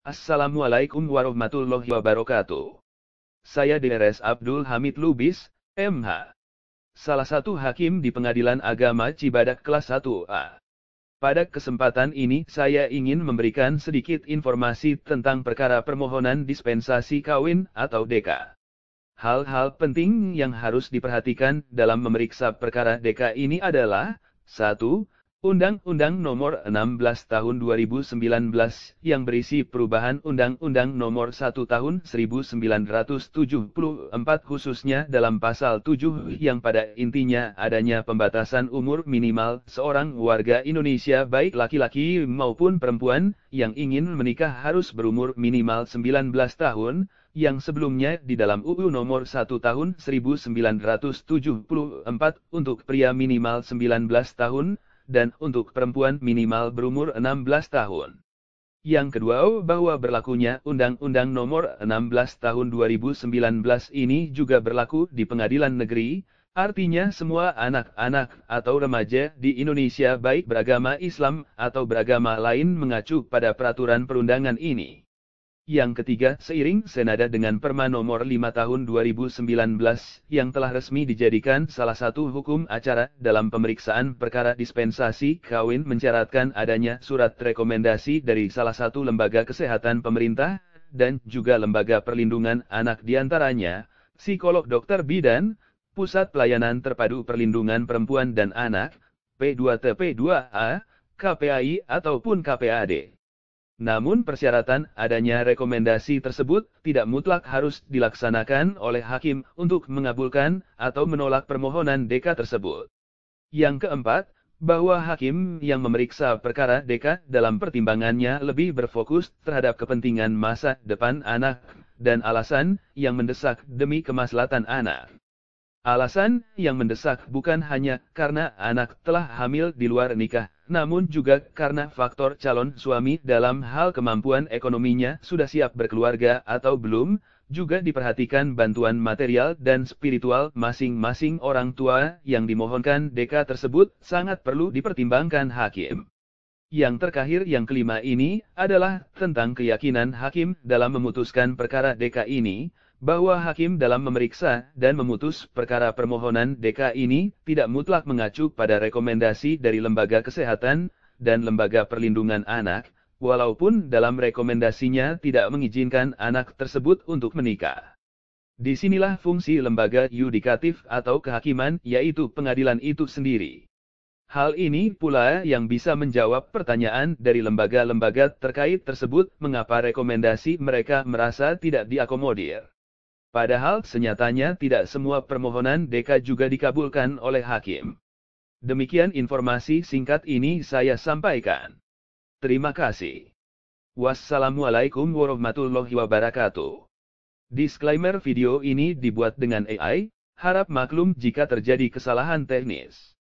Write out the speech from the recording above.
Assalamualaikum warahmatullahi wabarakatuh. Saya Drs. Abdul Hamid Lubis, MH. Salah satu hakim di Pengadilan Agama Cibadak kelas 1A. Pada kesempatan ini saya ingin memberikan sedikit informasi tentang perkara permohonan dispensasi kawin atau DK. Hal-hal penting yang harus diperhatikan dalam memeriksa perkara DK ini adalah 1. Undang-Undang Nomor 16 Tahun 2019 yang berisi perubahan Undang-Undang Nomor 1 Tahun 1974 khususnya dalam Pasal 7 yang pada intinya adanya pembatasan umur minimal seorang warga Indonesia baik laki-laki maupun perempuan yang ingin menikah harus berumur minimal 19 tahun, yang sebelumnya di dalam UU Nomor 1 Tahun 1974 untuk pria minimal 19 tahun, dan untuk perempuan minimal berumur 16 tahun. Yang kedua, bahwa berlakunya Undang-Undang Nomor 16 Tahun 2019 ini juga berlaku di pengadilan negeri, artinya semua anak-anak atau remaja di Indonesia baik beragama Islam atau beragama lain mengacu pada peraturan perundangan ini. Yang ketiga, seiring senada dengan Perma Nomor 5 Tahun 2019 yang telah resmi dijadikan salah satu hukum acara dalam pemeriksaan perkara dispensasi kawin mensyaratkan adanya surat rekomendasi dari salah satu lembaga kesehatan pemerintah, dan juga lembaga perlindungan anak diantaranya, psikolog dokter bidan, Pusat Pelayanan Terpadu Perlindungan Perempuan dan Anak, P2TP2A, KPAI ataupun KPAD. Namun persyaratan adanya rekomendasi tersebut tidak mutlak harus dilaksanakan oleh hakim untuk mengabulkan atau menolak permohonan DK tersebut. Yang keempat, bahwa hakim yang memeriksa perkara DK dalam pertimbangannya lebih berfokus terhadap kepentingan masa depan anak dan alasan yang mendesak demi kemaslahatan anak. Alasan yang mendesak bukan hanya karena anak telah hamil di luar nikah, namun juga karena faktor calon suami dalam hal kemampuan ekonominya sudah siap berkeluarga atau belum, juga diperhatikan bantuan material dan spiritual masing-masing orang tua yang dimohonkan DK tersebut sangat perlu dipertimbangkan hakim. Yang terakhir yang kelima ini adalah tentang keyakinan hakim dalam memutuskan perkara DK ini, bahwa hakim dalam memeriksa dan memutus perkara permohonan DK ini tidak mutlak mengacu pada rekomendasi dari lembaga kesehatan dan lembaga perlindungan anak, walaupun dalam rekomendasinya tidak mengizinkan anak tersebut untuk menikah. Disinilah fungsi lembaga yudikatif atau kehakiman, yaitu pengadilan itu sendiri. Hal ini pula yang bisa menjawab pertanyaan dari lembaga-lembaga terkait tersebut mengapa rekomendasi mereka merasa tidak diakomodir. Padahal senyatanya tidak semua permohonan DK juga dikabulkan oleh hakim. Demikian informasi singkat ini saya sampaikan. Terima kasih. Wassalamualaikum warahmatullahi wabarakatuh. Disclaimer, video ini dibuat dengan AI, harap maklum jika terjadi kesalahan teknis.